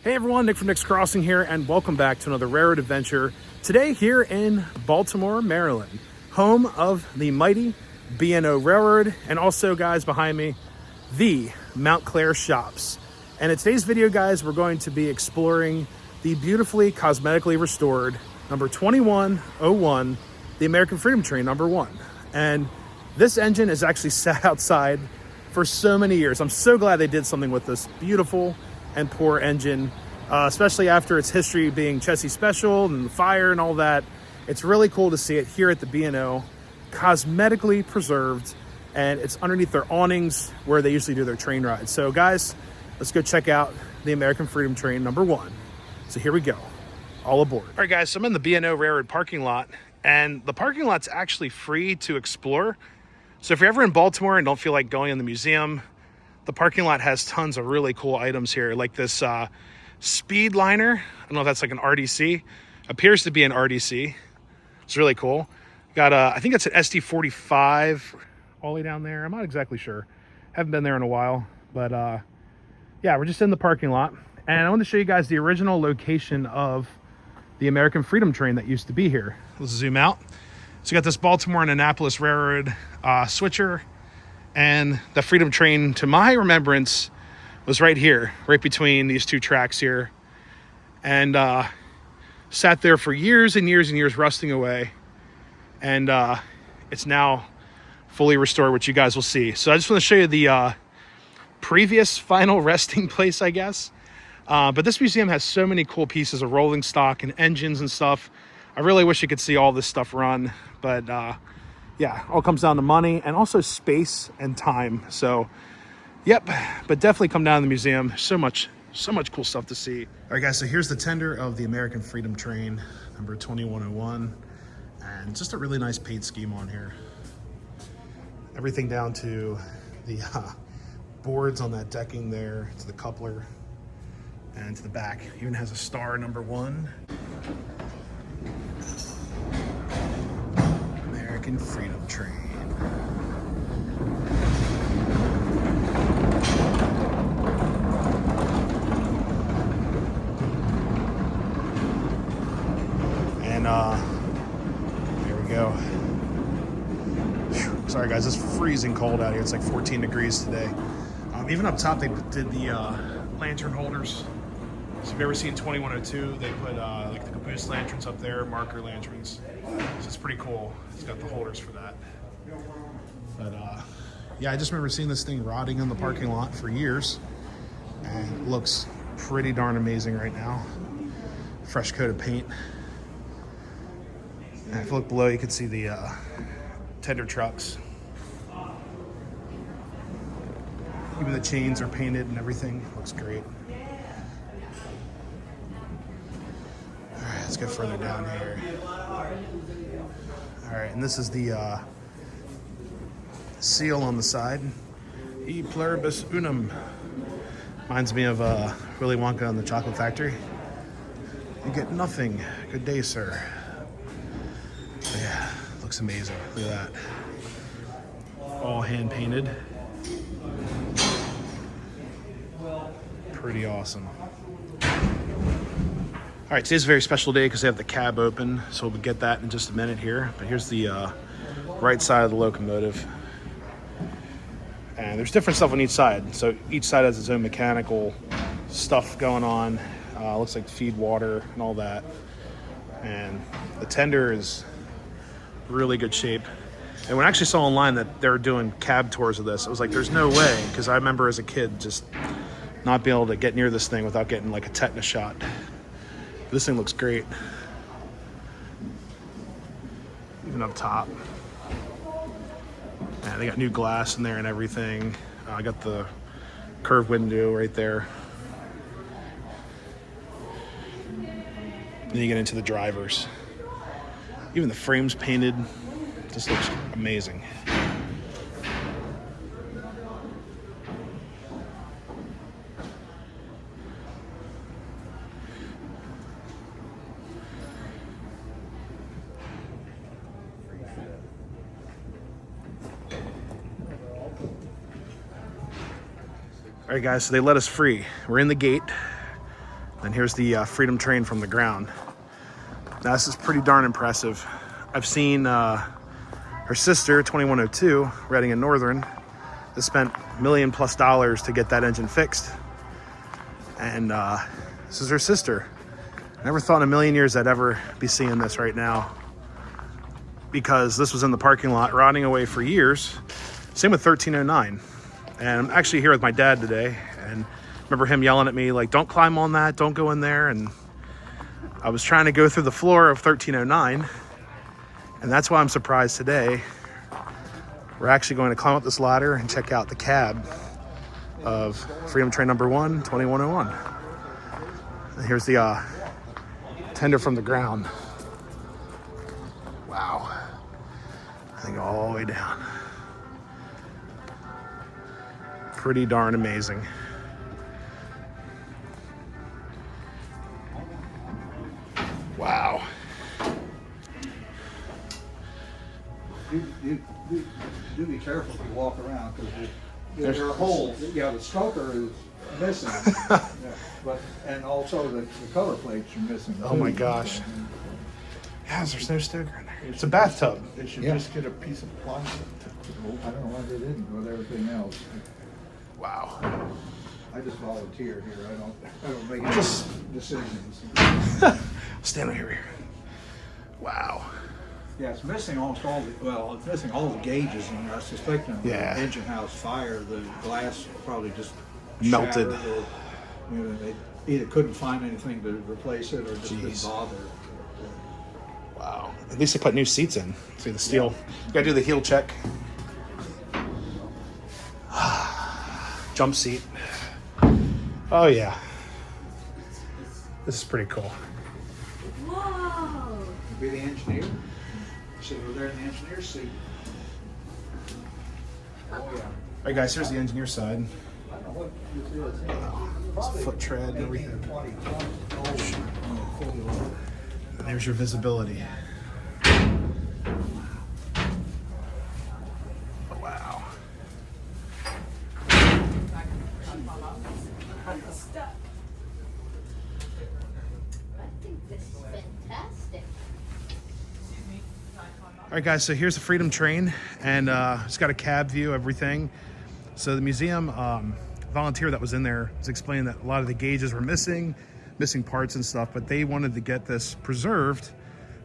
Hey everyone, Nick from Nick's Crossing here, and welcome back to another Railroad adventure. Today here in Baltimore, Maryland, home of the mighty B&O Railroad, and also, guys, behind me, the Mount Clair Shops. And in today's video, guys, we're going to be exploring the beautifully cosmetically restored number 2101, the American Freedom Train number 1. And this engine has actually sat outside for so many years. I'm so glad they did something with this beautiful and poor engine, especially after its history being chassis special and the fire and all that. It's really cool to see it here at the B&O, cosmetically preserved, and it's underneath their awnings where they usually do their train rides. So guys, let's go check out the American Freedom Train number 1. So here we go, all aboard. All right guys, so I'm in the B&O Railroad parking lot, and the parking lot's actually free to explore. So if you're ever in Baltimore and don't feel like going in the museum, the parking lot has tons of really cool items here, like this speed liner. I don't know if that's like an RDC. Appears to be an RDC. It's really cool. Got I think it's an SD45 all the way down there. I'm not exactly sure. Haven't been there in a while, but yeah, we're just in the parking lot. And I want to show you guys the original location of the American Freedom Train that used to be here. Let's zoom out. So you got this Baltimore and Annapolis Railroad switcher. And the Freedom Train, to my remembrance, was right here, right between these two tracks here. And sat there for years and years and years, rusting away. And it's now fully restored, which you guys will see. So I just want to show you the previous final resting place, I guess. But this museum has so many cool pieces of rolling stock and engines and stuff. I really wish you could see all this stuff run, but yeah, all comes down to money and also space and time. So, yep, but definitely come down to the museum. So much cool stuff to see. All right, guys, so here's the tender of the American Freedom Train, number 2101, and just a really nice paint scheme on here. Everything down to the boards on that decking there, to the coupler, and to the back. Even has a star number 1. American Freedom Train. And there we go. Whew. Sorry guys, it's freezing cold out here. It's like 14 degrees today. Even up top they did the lantern holders. So if you've ever seen 2102, they put like the caboose lanterns up there, marker lanterns. So it's pretty cool. It's got the holders for that. But yeah, I just remember seeing this thing rotting in the parking lot for years. And it looks pretty darn amazing right now. Fresh coat of paint. And if you look below, you can see the tender trucks. Even the chains are painted and everything. Looks great. Let's get further down here. All right, and this is the seal on the side. E pluribus unum. Reminds me of Willy Wonka and the Chocolate Factory. You get nothing. Good day, sir. But yeah, looks amazing. Look at that. All hand painted. Pretty awesome. All right, today's a very special day because they have the cab open, so we'll get that in just a minute here. But here's the right side of the locomotive. And there's different stuff on each side. So each side has its own mechanical stuff going on. Looks like feed water and all that. And the tender is really good shape. And when I actually saw online that they were doing cab tours of this, I was like, there's no way. Because I remember as a kid just not being able to get near this thing without getting like a tetanus shot. This thing looks great. Even up top. Yeah, they got new glass in there and everything. I got the curved window right there. Then you get into the drivers. Even the frame's painted. This looks amazing. All right, guys, so they let us free. We're in the gate. And here's the Freedom Train from the ground. Now this is pretty darn impressive. I've seen her sister, 2102, Reading and Northern, that spent $1 million+ to get that engine fixed. And this is her sister. Never thought in a million years I'd ever be seeing this right now, because this was in the parking lot rotting away for years. Same with 1309. And I'm actually here with my dad today, and remember him yelling at me like, don't climb on that, don't go in there. And I was trying to go through the floor of 1309, and that's why I'm surprised today. We're actually going to climb up this ladder and check out the cab of Freedom Train number 1, 2101. And here's the tender from the ground. Wow. I think all the way down. Pretty darn amazing. Wow. Do be careful if you walk around, because there are holes. Yeah, the stoker is missing. Yeah, and also the color plates are missing. Oh my gosh. Yeah, there's no stoker in there. It's a bathtub. They should just get a piece of plastic to I don't know why they didn't with everything else. Wow. I just volunteer here. I don't make any decisions. Stand over here. Wow. Yeah, it's missing almost all it's missing all the gauges, and I suspect in the engine house fire, the glass probably just melted. Or, they either couldn't find anything to replace it, or just didn't bother. Wow. At least they put new seats in. See the steel. You gotta do the heel check. Jump seat. Oh yeah. This is pretty cool. Whoa! Be the engineer. Sit over there in the engineer's seat. Oh yeah. All right, guys. Here's the engineer side. It's a foot tread and everything. And there's your visibility. Wow. I think this is fantastic. All right, guys, so here's the Freedom Train, and it's got a cab view, everything. So the museum volunteer that was in there was explaining that a lot of the gauges were missing parts and stuff, but they wanted to get this preserved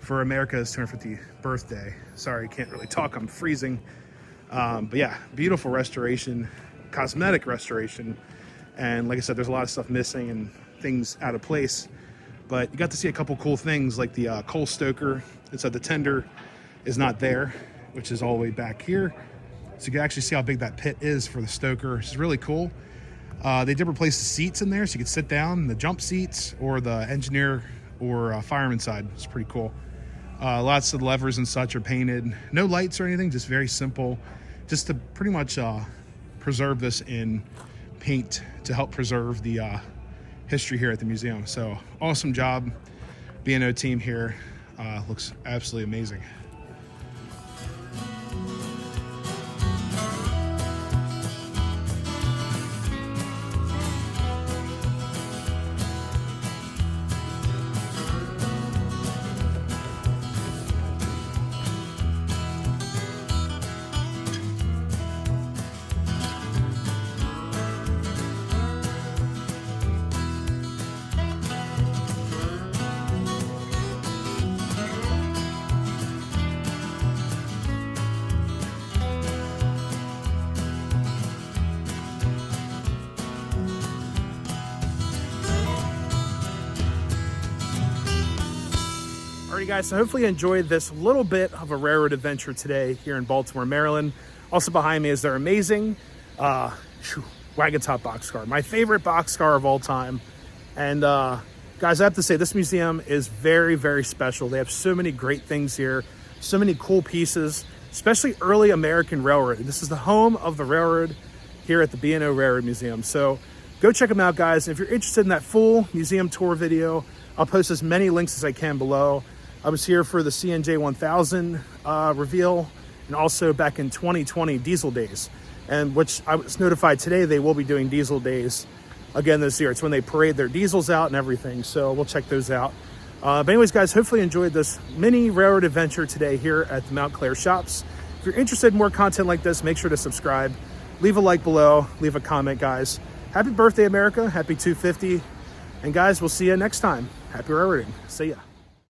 for America's 250th birthday. Sorry, can't really talk, I'm freezing. But yeah, beautiful restoration, cosmetic restoration. And like I said, there's a lot of stuff missing and things out of place. But you got to see a couple cool things, like the coal stoker. It said the tender is not there, which is all the way back here. So you can actually see how big that pit is for the stoker. It's really cool. They did replace the seats in there, so you could sit down, the jump seats, or the engineer or fireman side. It's pretty cool. Lots of levers and such are painted. No lights or anything, just very simple. Just to pretty much preserve this in paint to help preserve the history here at the museum. So awesome job, B&O team here. Looks absolutely amazing. Alrighty guys, so hopefully you enjoyed this little bit of a railroad adventure today here in Baltimore, Maryland. Also behind me is their amazing wagon top boxcar, my favorite boxcar of all time. And guys, I have to say this museum is very, very special. They have so many great things here, so many cool pieces, especially early American railroad. This is the home of the railroad here at the B&O Railroad Museum. So go check them out, guys. And if you're interested in that full museum tour video, I'll post as many links as I can below. I was here for the CNJ 1000 reveal, and also back in 2020 Diesel Days, and which I was notified today they will be doing Diesel Days again this year. It's when they parade their diesels out and everything. So we'll check those out. But anyways, guys, hopefully you enjoyed this mini railroad adventure today here at the Mount Clair shops. If you're interested in more content like this, make sure to subscribe. Leave a like below. Leave a comment, guys. Happy birthday, America. Happy 250. And guys, we'll see you next time. Happy railroading. See ya.